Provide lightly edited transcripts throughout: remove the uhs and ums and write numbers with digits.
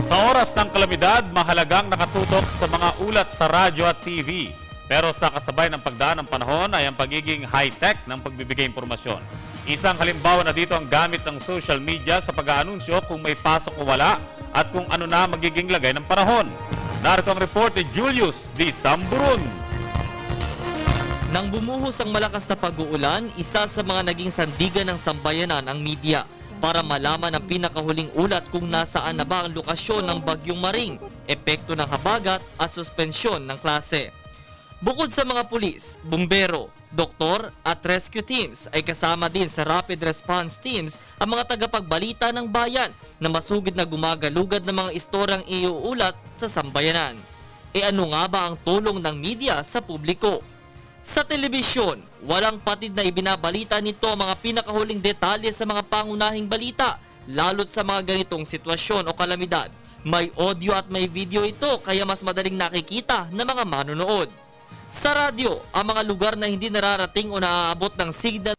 Sa oras ng kalamidad, mahalagang nakatutok sa mga ulat sa radyo at TV. Pero sa kasabay ng pagdaan ng panahon ay ang pagiging high-tech ng pagbibigay impormasyon. Isang halimbawa na dito ang gamit ng social media sa pag-aanunsyo kung may pasok o wala at kung ano na magiging lagay ng panahon. Narito ang report ni Julius D. Samburun. Nang bumuhos ang malakas na pag-uulan, isa sa mga naging sandigan ng sambayanan ang media para malaman ang pinakahuling ulat kung nasaan na ba ang lokasyon ng Bagyong Maring, epekto ng habagat at suspensyon ng klase. Bukod sa mga pulis, bumbero, doktor at rescue teams ay kasama din sa rapid response teams ang mga tagapagbalita ng bayan na masugid na gumagalugad ng mga istoryang iuulat sa sambayanan. E ano nga ba ang tulong ng media sa publiko? Sa telebisyon, walang patid na ibinabalita nito ang mga pinakahuling detalye sa mga pangunahing balita, lalo't sa mga ganitong sitwasyon o kalamidad. May audio at may video ito kaya mas madaling nakikita ng mga manonood. Sa radyo, ang mga lugar na hindi nararating o naaabot ng signal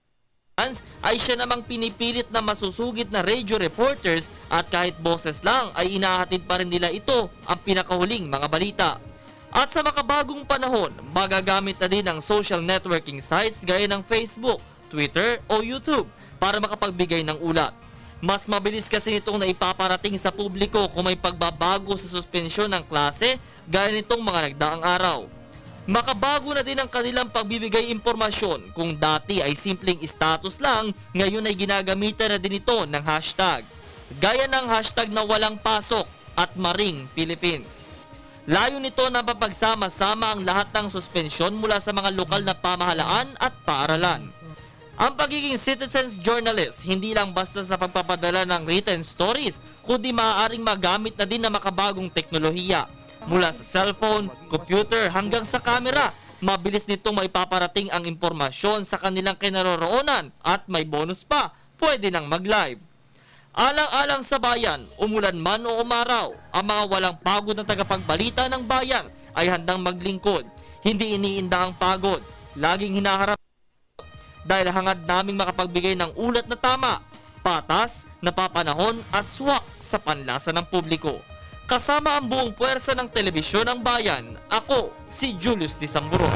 ay siya namang pinipilit na masusugid na radio reporters at kahit boses lang ay inahatid pa rin nila ito ang pinakahuling mga balita. At sa makabagong panahon, magagamit na din ang social networking sites gaya ng Facebook, Twitter o YouTube para makapagbigay ng ulat. Mas mabilis kasi nitong naipaparating sa publiko kung may pagbabago sa suspensyon ng klase gaya nitong mga nagdaang araw. Makabago na din ang kanilang pagbibigay impormasyon kung dati ay simpleng status lang, ngayon ay ginagamitan na din ito ng hashtag. Gaya ng hashtag na walang pasok at Maring Philippines. Layo nito na mapagsama-sama ang lahat ng suspensyon mula sa mga lokal na pamahalaan at paaralan. Ang pagiging citizens journalist hindi lang basta sa pagpapadala ng written stories, kundi maaaring magamit na din ng makabagong teknolohiya. Mula sa cellphone, computer hanggang sa camera, mabilis nitong maipaparating ang impormasyon sa kanilang kinaroroonan at may bonus pa, pwede nang mag-live. Alang-alang sa bayan, umulan man o umaraw, ang mga walang pagod na tagapagbalita ng bayan ay handang maglingkod. Hindi iniinda ang pagod, laging hinaharap dahil hangad naming makapagbigay ng ulat na tama, patas, napapanahon at swak sa panlasa ng publiko. Kasama ang buong puwersa ng telebisyon ng bayan, ako si Julius D. Samburun.